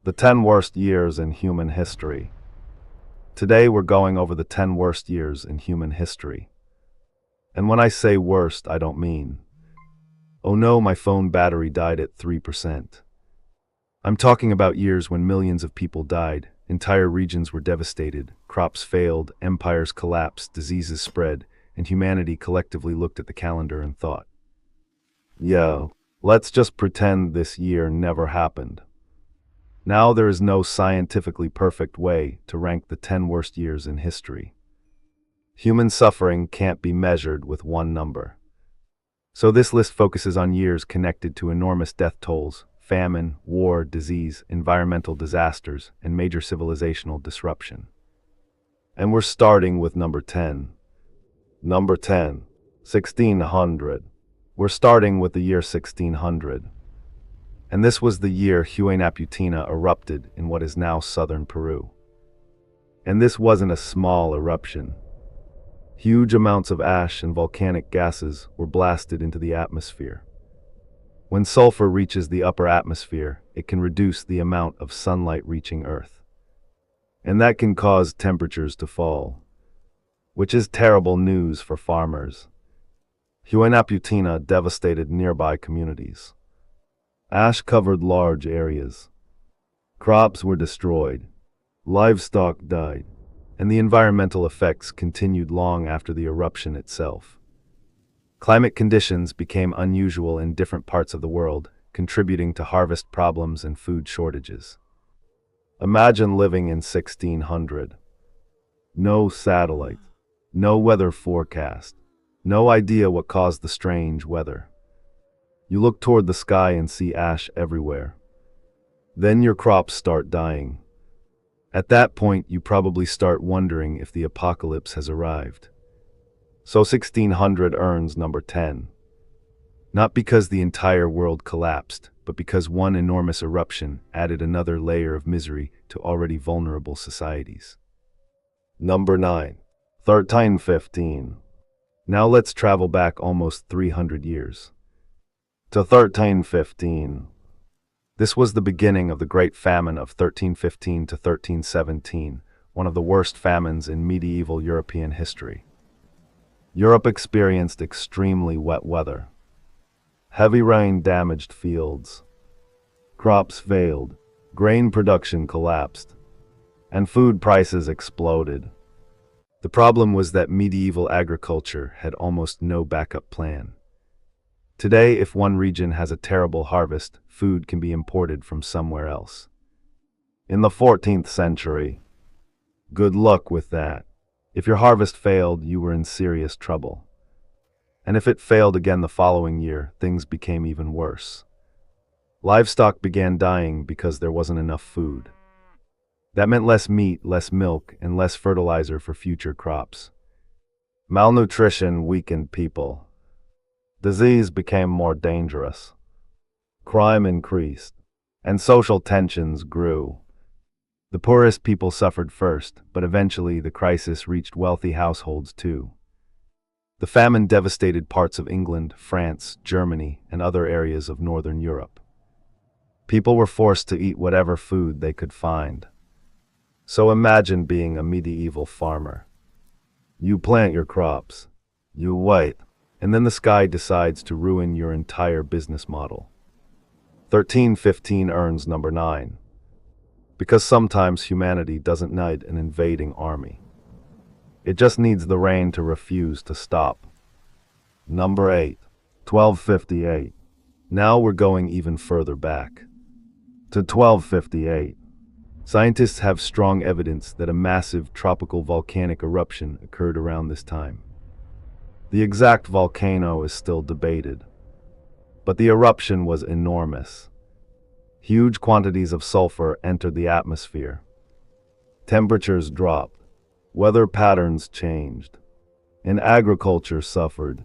The 10 worst years in human history. Today we're going over the 10 worst years in human history. And when I say worst, I don't mean, oh no, my phone battery died at 3%. I'm talking about years when millions of people died, entire regions were devastated, crops failed, empires collapsed, diseases spread, and humanity collectively looked at the calendar and thought, yo, let's just pretend this year never happened. Now there is no scientifically perfect way to rank the 10 worst years in history. Human suffering can't be measured with one number. So this list focuses on years connected to enormous death tolls, famine, war, disease, environmental disasters, and major civilizational disruption. And we're starting with number 10. Number 10, 1600. We're starting with the year 1600. And this was the year Huaynaputina erupted in what is now southern Peru. And this wasn't a small eruption. Huge amounts of ash and volcanic gases were blasted into the atmosphere. When sulfur reaches the upper atmosphere, it can reduce the amount of sunlight reaching Earth. And that can cause temperatures to fall, which is terrible news for farmers. Huaynaputina devastated nearby communities. Ash covered large areas. Crops were destroyed. Livestock died. And the environmental effects continued long after the eruption itself. Climate conditions became unusual in different parts of the world, contributing to harvest problems and food shortages. Imagine living in 1600. No satellite, no weather forecast, no idea what caused the strange weather. You look toward the sky and see ash everywhere. Then your crops start dying. At that point, you probably start wondering if the apocalypse has arrived. So 1600 earns number 10. Not because the entire world collapsed, but because one enormous eruption added another layer of misery to already vulnerable societies. Number 9, 1315. Now let's travel back almost 300 years. To 1315. This was the beginning of the Great Famine of 1315 to 1317, one of the worst famines in medieval European history. Europe experienced extremely wet weather. Heavy rain damaged fields. Crops failed, grain production collapsed, and food prices exploded. The problem was that medieval agriculture had almost no backup plan. Today, if one region has a terrible harvest, food can be imported from somewhere else. In the 14th century, good luck with that. If your harvest failed, you were in serious trouble. And if it failed again the following year, things became even worse. Livestock began dying because there wasn't enough food. That meant less meat, less milk, and less fertilizer for future crops. Malnutrition weakened people. Disease became more dangerous. Crime increased, and social tensions grew. The poorest people suffered first, but eventually the crisis reached wealthy households too. The famine devastated parts of England, France, Germany, and other areas of northern Europe. People were forced to eat whatever food they could find. So imagine being a medieval farmer. You plant your crops, you wait, and then the sky decides to ruin your entire business model. 1315 earns number 9. Because sometimes humanity doesn't need an invading army. It just needs the rain to refuse to stop. Number 8, 1258. Now we're going even further back. To 1258. Scientists have strong evidence that a massive tropical volcanic eruption occurred around this time. The exact volcano is still debated, but the eruption was enormous. Huge quantities of sulfur entered the atmosphere. Temperatures dropped. Weather patterns changed. And agriculture suffered.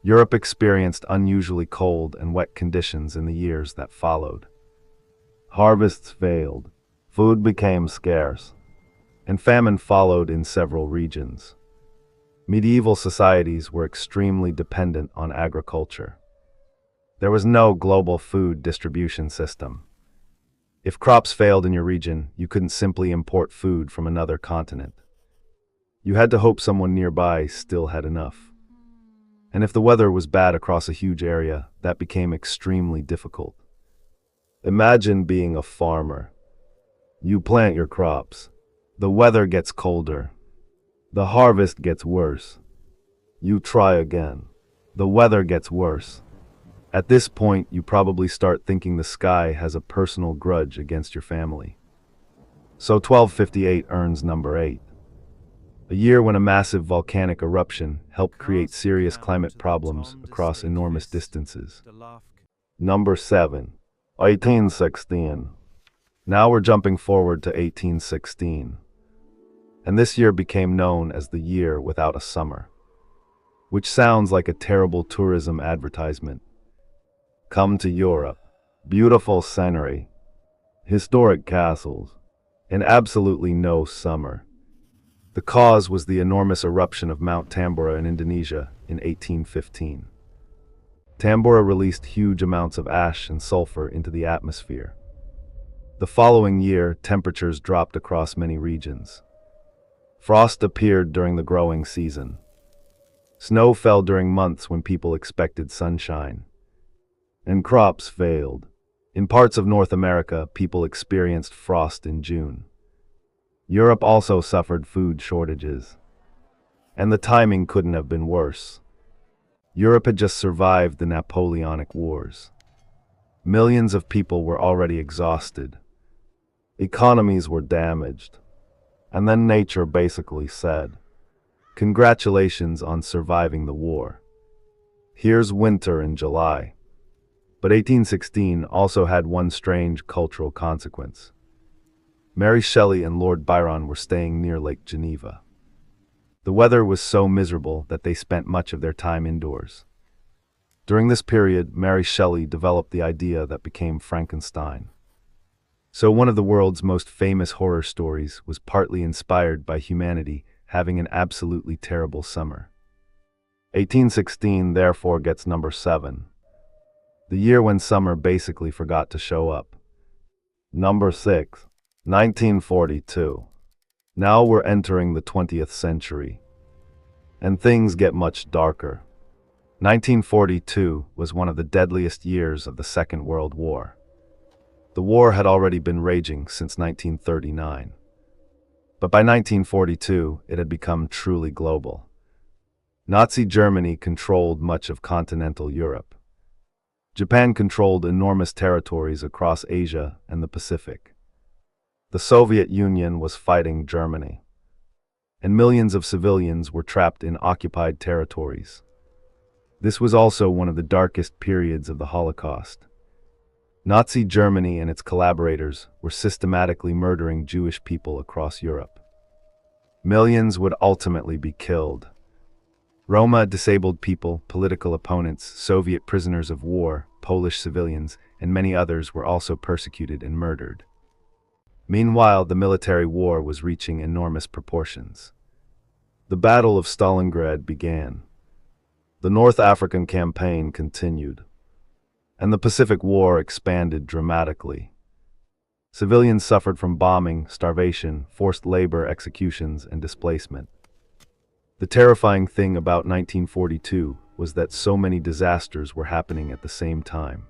Europe experienced unusually cold and wet conditions in the years that followed. Harvests failed. Food became scarce. And famine followed in several regions. Medieval societies were extremely dependent on agriculture. There was no global food distribution system. If crops failed in your region, you couldn't simply import food from another continent. You had to hope someone nearby still had enough. And if the weather was bad across a huge area, that became extremely difficult. Imagine being a farmer. You plant your crops. The weather gets colder. The harvest gets worse. You try again. The weather gets worse. At this point, you probably start thinking the sky has a personal grudge against your family. So 1258 earns number 8. A year when a massive volcanic eruption helped create serious climate problems across enormous distances. Number 7. 1816. Now we're jumping forward to 1816. And this year became known as the year without a summer, which sounds like a terrible tourism advertisement. Come to Europe. Beautiful scenery, historic castles, and absolutely no summer. The cause was the enormous eruption of Mount Tambora in Indonesia in 1815. Tambora released huge amounts of ash and sulfur into the atmosphere. The following year, temperatures dropped across many regions. Frost appeared during the growing season. Snow fell during months when people expected sunshine. And crops failed. In parts of North America, people experienced frost in June. Europe also suffered food shortages. And the timing couldn't have been worse. Europe had just survived the Napoleonic Wars. Millions of people were already exhausted. Economies were damaged. And then nature basically said, "Congratulations on surviving the war. Here's winter in July." But 1816 also had one strange cultural consequence. Mary Shelley and Lord Byron were staying near Lake Geneva. The weather was so miserable that they spent much of their time indoors. During this period, Mary Shelley developed the idea that became Frankenstein. So one of the world's most famous horror stories was partly inspired by humanity having an absolutely terrible summer. 1816 therefore gets number 7. The year when summer basically forgot to show up. Number 6. 1942. Now we're entering the 20th century. And things get much darker. 1942 was one of the deadliest years of the Second World War. The war had already been raging since 1939. But by 1942, it had become truly global. Nazi Germany controlled much of continental Europe. Japan controlled enormous territories across Asia and the Pacific. The Soviet Union was fighting Germany. And millions of civilians were trapped in occupied territories. This was also one of the darkest periods of the Holocaust. Nazi Germany and its collaborators were systematically murdering Jewish people across Europe. Millions would ultimately be killed. Roma, disabled people, political opponents, Soviet prisoners of war, Polish civilians, and many others were also persecuted and murdered. Meanwhile, the military war was reaching enormous proportions. The Battle of Stalingrad began. The North African campaign continued. And the Pacific War expanded dramatically. Civilians suffered from bombing, starvation, forced labor, executions, and displacement. The terrifying thing about 1942 was that so many disasters were happening at the same time.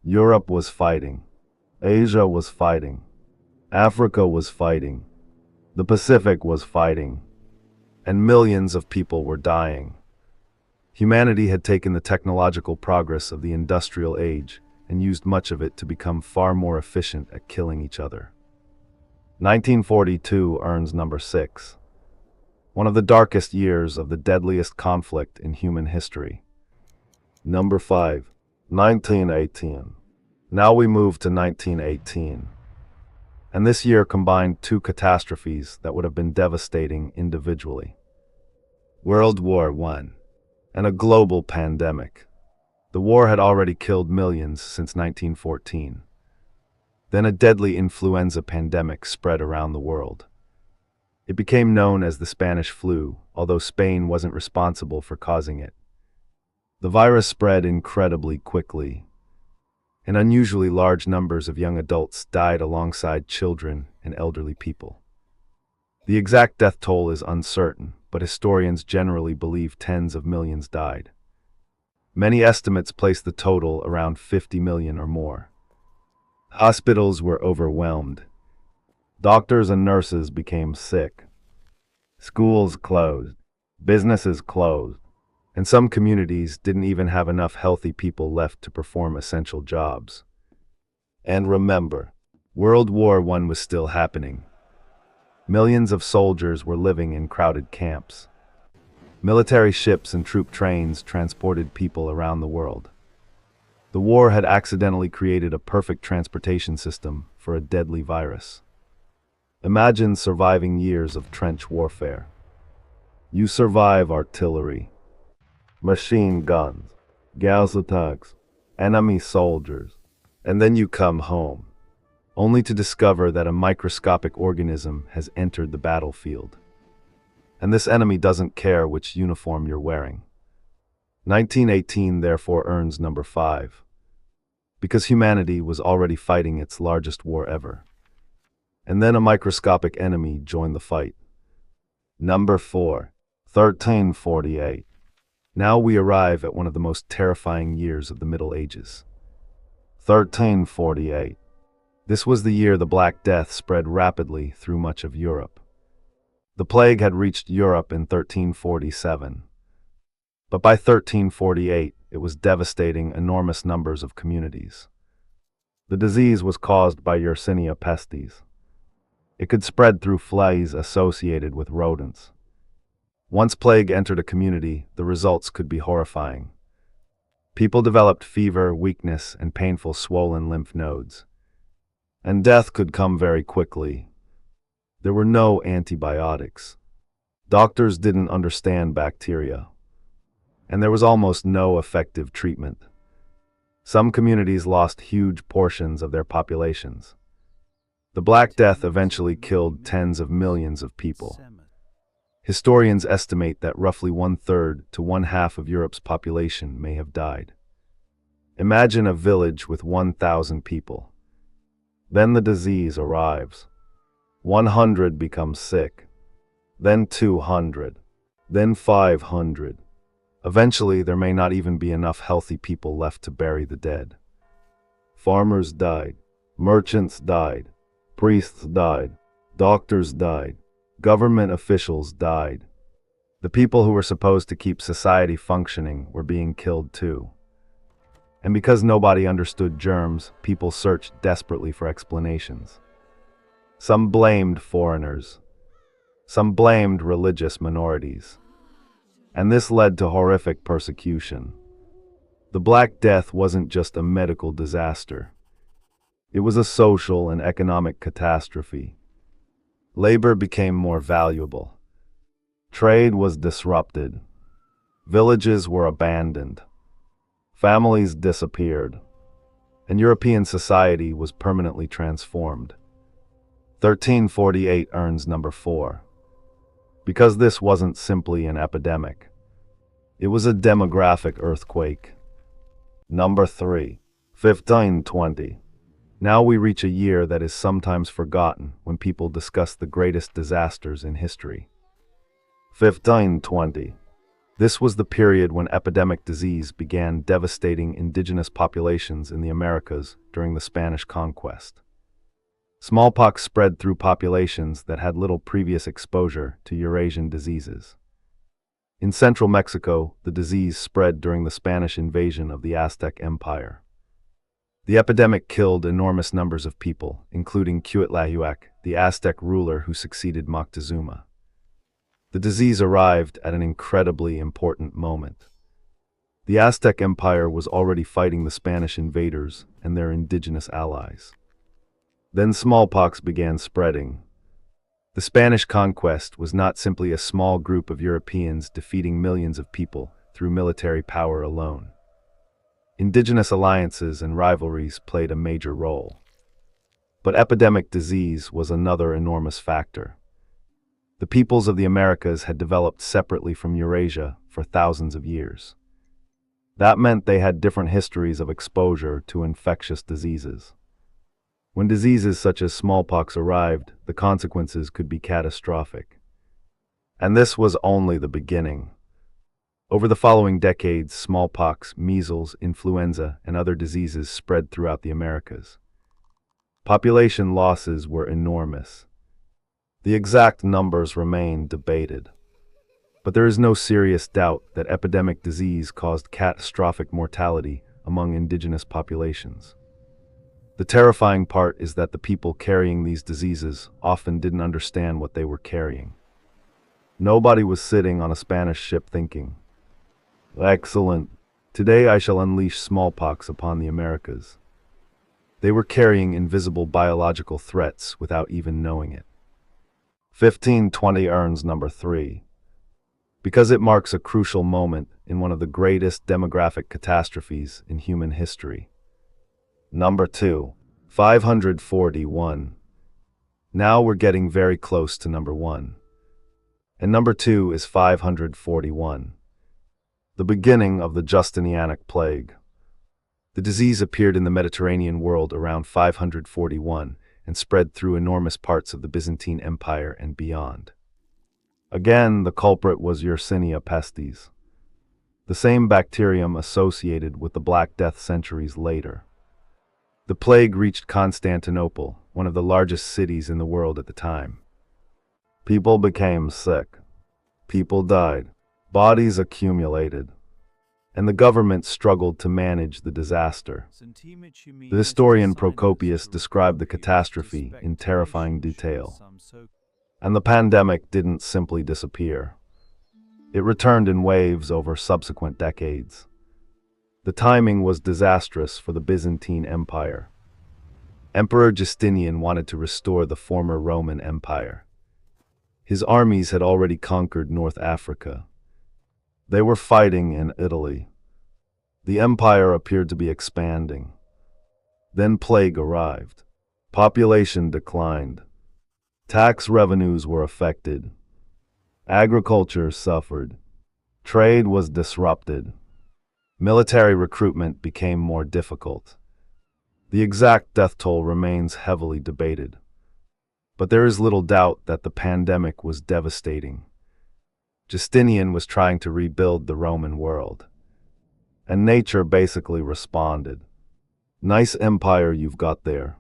Europe was fighting. Asia was fighting. Africa was fighting. The Pacific was fighting. And millions of people were dying. Humanity had taken the technological progress of the industrial age and used much of it to become far more efficient at killing each other. 1942 earns number 6. One of the darkest years of the deadliest conflict in human history. Number 5. 1918. Now we move to 1918. And this year combined two catastrophes that would have been devastating individually. World War I and a global pandemic. The war had already killed millions since 1914. Then a deadly influenza pandemic spread around the world. It became known as the Spanish flu, although Spain wasn't responsible for causing it. The virus spread incredibly quickly. and unusually large numbers of young adults died alongside children and elderly people. The exact death toll is uncertain, but historians generally believe tens of millions died. Many estimates place the total around 50 million or more. Hospitals were overwhelmed. Doctors and nurses became sick. Schools closed. Businesses closed. And some communities didn't even have enough healthy people left to perform essential jobs. And remember, World War I was still happening. Millions of soldiers were living in crowded camps. Military ships and troop trains transported people around the world. The war had accidentally created a perfect transportation system for a deadly virus. Imagine surviving years of trench warfare. You survive artillery, machine guns, gas attacks, enemy soldiers, and then you come home, only to discover that a microscopic organism has entered the battlefield. And this enemy doesn't care which uniform you're wearing. 1918 therefore earns number 5, because humanity was already fighting its largest war ever. And then a microscopic enemy joined the fight. Number 4, 1348. Now we arrive at one of the most terrifying years of the Middle Ages. 1348. This was the year the Black Death spread rapidly through much of Europe. The plague had reached Europe in 1347. But by 1348, it was devastating enormous numbers of communities. The disease was caused by Yersinia pestis. It could spread through flies associated with rodents. Once plague entered a community, the results could be horrifying. People developed fever, weakness, and painful swollen lymph nodes. And death could come very quickly. There were no antibiotics. Doctors didn't understand bacteria. And there was almost no effective treatment. Some communities lost huge portions of their populations. The Black Death eventually killed tens of millions of people. Historians estimate that roughly 1/3 to 1/2 of Europe's population may have died. Imagine a village with 1,000 people. Then the disease arrives. 100 become sick. Then 200. Then 500. Eventually, there may not even be enough healthy people left to bury the dead. Farmers died. Merchants died. Priests died. Doctors died. Government officials died. The people who were supposed to keep society functioning were being killed too. And because nobody understood germs, people searched desperately for explanations. Some blamed foreigners. Some blamed religious minorities. And this led to horrific persecution. The Black Death wasn't just a medical disaster. It was a social and economic catastrophe. Labor became more valuable. Trade was disrupted. Villages were abandoned. Families disappeared. And European society was permanently transformed. 1348 earns number 4. Because this wasn't simply an epidemic. It was a demographic earthquake. Number 3, 1520. Now we reach a year that is sometimes forgotten when people discuss the greatest disasters in history. 1520. This was the period when epidemic disease began devastating indigenous populations in the Americas during the Spanish conquest. Smallpox spread through populations that had little previous exposure to Eurasian diseases. In central Mexico, the disease spread during the Spanish invasion of the Aztec Empire. The epidemic killed enormous numbers of people, including Cuitlahuac, the Aztec ruler who succeeded Moctezuma. The disease arrived at an incredibly important moment. The Aztec Empire was already fighting the Spanish invaders and their indigenous allies. Then smallpox began spreading. The Spanish conquest was not simply a small group of Europeans defeating millions of people through military power alone. Indigenous alliances and rivalries played a major role. But epidemic disease was another enormous factor. The peoples of the Americas had developed separately from Eurasia for thousands of years. That meant they had different histories of exposure to infectious diseases. When diseases such as smallpox arrived, the consequences could be catastrophic. And this was only the beginning. Over the following decades, smallpox, measles, influenza, and other diseases spread throughout the Americas. Population losses were enormous. The exact numbers remain debated. But there is no serious doubt that epidemic disease caused catastrophic mortality among indigenous populations. The terrifying part is that the people carrying these diseases often didn't understand what they were carrying. Nobody was sitting on a Spanish ship thinking, "Excellent. Today I shall unleash smallpox upon the Americas." They were carrying invisible biological threats without even knowing it. 1520 earns number 3. Because it marks a crucial moment in one of the greatest demographic catastrophes in human history. Number 2, 541. Now we're getting very close to number 1. And number 2 is 541. The beginning of the Justinianic plague. The disease appeared in the Mediterranean world around 541 and spread through enormous parts of the Byzantine Empire and beyond. Again, the culprit was Yersinia pestis, the same bacterium associated with the Black Death centuries later. The plague reached Constantinople, one of the largest cities in the world at the time. People became sick. People died. Bodies accumulated. And the government struggled to manage the disaster. The historian Procopius described the catastrophe in terrifying detail. And the pandemic didn't simply disappear. It returned in waves over subsequent decades. The timing was disastrous for the Byzantine Empire. Emperor Justinian wanted to restore the former Roman Empire. His armies had already conquered North Africa. They were fighting in Italy. The empire appeared to be expanding. Then plague arrived. Population declined. Tax revenues were affected. Agriculture suffered. Trade was disrupted. Military recruitment became more difficult. The exact death toll remains heavily debated. But there is little doubt that the pandemic was devastating. Justinian was trying to rebuild the Roman world. And nature basically responded. "Nice empire you've got there.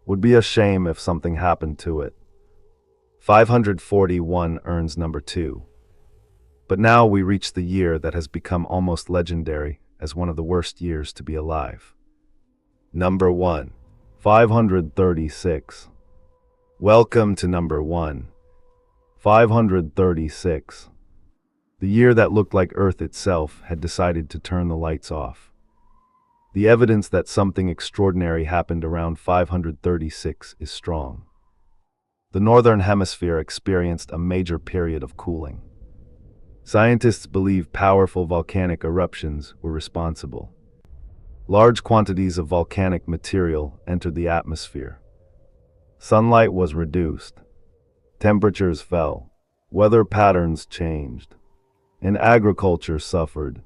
Would be a shame if something happened to it." 541 earns number 2. But now we reach the year that has become almost legendary as one of the worst years to be alive. Number 1, 536. Welcome to number 1, 536. The year that looked like Earth itself had decided to turn the lights off. The evidence that something extraordinary happened around 536 is strong. The Northern Hemisphere experienced a major period of cooling. Scientists believe powerful volcanic eruptions were responsible. Large quantities of volcanic material entered the atmosphere. Sunlight was reduced. Temperatures fell. Weather patterns changed. And agriculture suffered.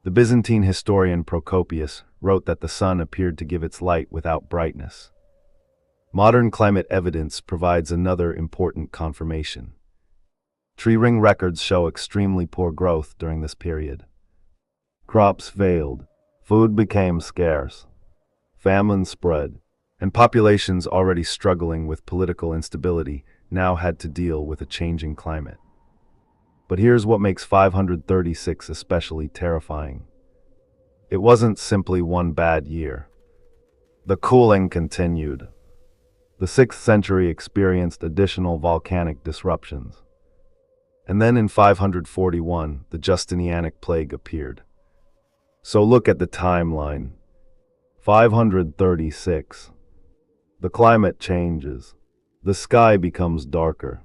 The Byzantine historian Procopius wrote that the sun appeared to give its light without brightness. Modern climate evidence provides another important confirmation. Tree ring records show extremely poor growth during this period. Crops failed, food became scarce, famine spread, and populations already struggling with political instability now had to deal with a changing climate. But here's what makes 536 especially terrifying. It wasn't simply one bad year. The cooling continued. The 6th century experienced additional volcanic disruptions. And then in 541, the Justinianic plague appeared. So look at the timeline. 536. The climate changes. The sky becomes darker.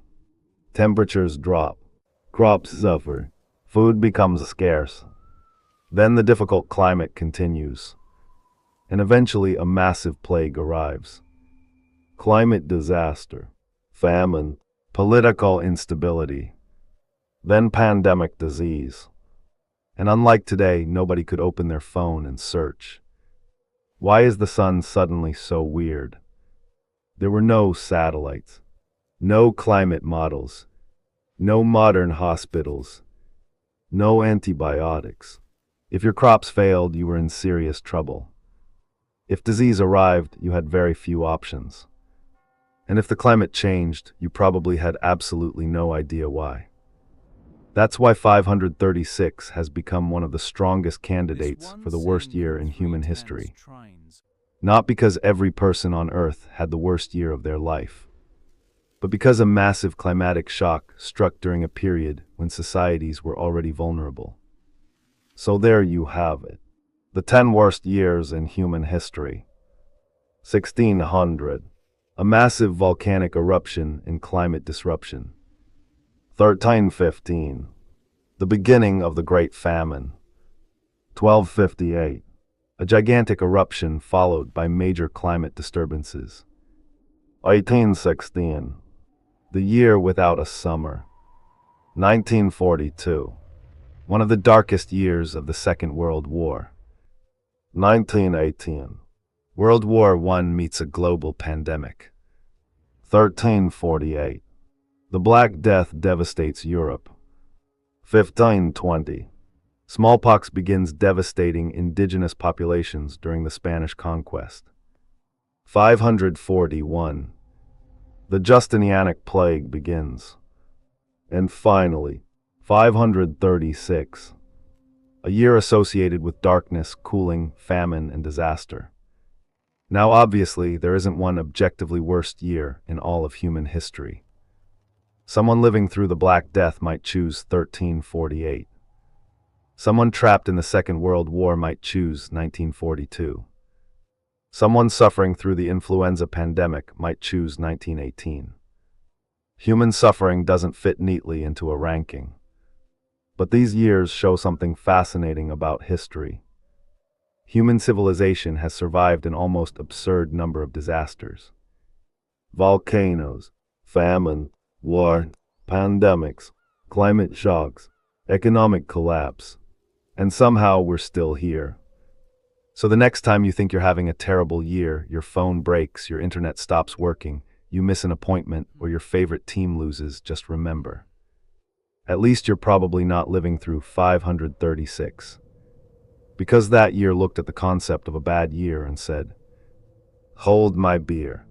Temperatures drop. Crops suffer. Food becomes scarce. Then the difficult climate continues. And eventually a massive plague arrives. Climate disaster, famine, political instability, then pandemic disease. And unlike today, nobody could open their phone and search. Why is the sun suddenly so weird? There were no satellites, no climate models, no modern hospitals, no antibiotics. If your crops failed, you were in serious trouble. If disease arrived, you had very few options. And if the climate changed, you probably had absolutely no idea why. That's why 536 has become one of the strongest candidates for the worst year in human history. Not because every person on Earth had the worst year of their life, but because a massive climatic shock struck during a period when societies were already vulnerable. So there you have it. The 10 worst years in human history. 1600. A massive volcanic eruption and climate disruption. 1315. The beginning of the Great Famine. 1258. A gigantic eruption followed by major climate disturbances. 1816. The year without a summer. 1942. One of the darkest years of the Second World War. 1918. World War I meets a global pandemic. 1348. The Black Death devastates Europe. 1520. Smallpox begins devastating indigenous populations during the Spanish conquest. 541. The Justinianic plague begins. And finally, 536. A year associated with darkness, cooling, famine, and disaster. Now obviously, there isn't one objectively worst year in all of human history. Someone living through the Black Death might choose 1348. Someone trapped in the Second World War might choose 1942. Someone suffering through the influenza pandemic might choose 1918. Human suffering doesn't fit neatly into a ranking. But these years show something fascinating about history. Human civilization has survived an almost absurd number of disasters. Volcanoes, famine, war, pandemics, climate shocks, economic collapse. And somehow we're still here. So the next time you think you're having a terrible year, your phone breaks, your internet stops working, you miss an appointment, or your favorite team loses, just remember. At least you're probably not living through 536. Because that year looked at the concept of a bad year and said, "Hold my beer."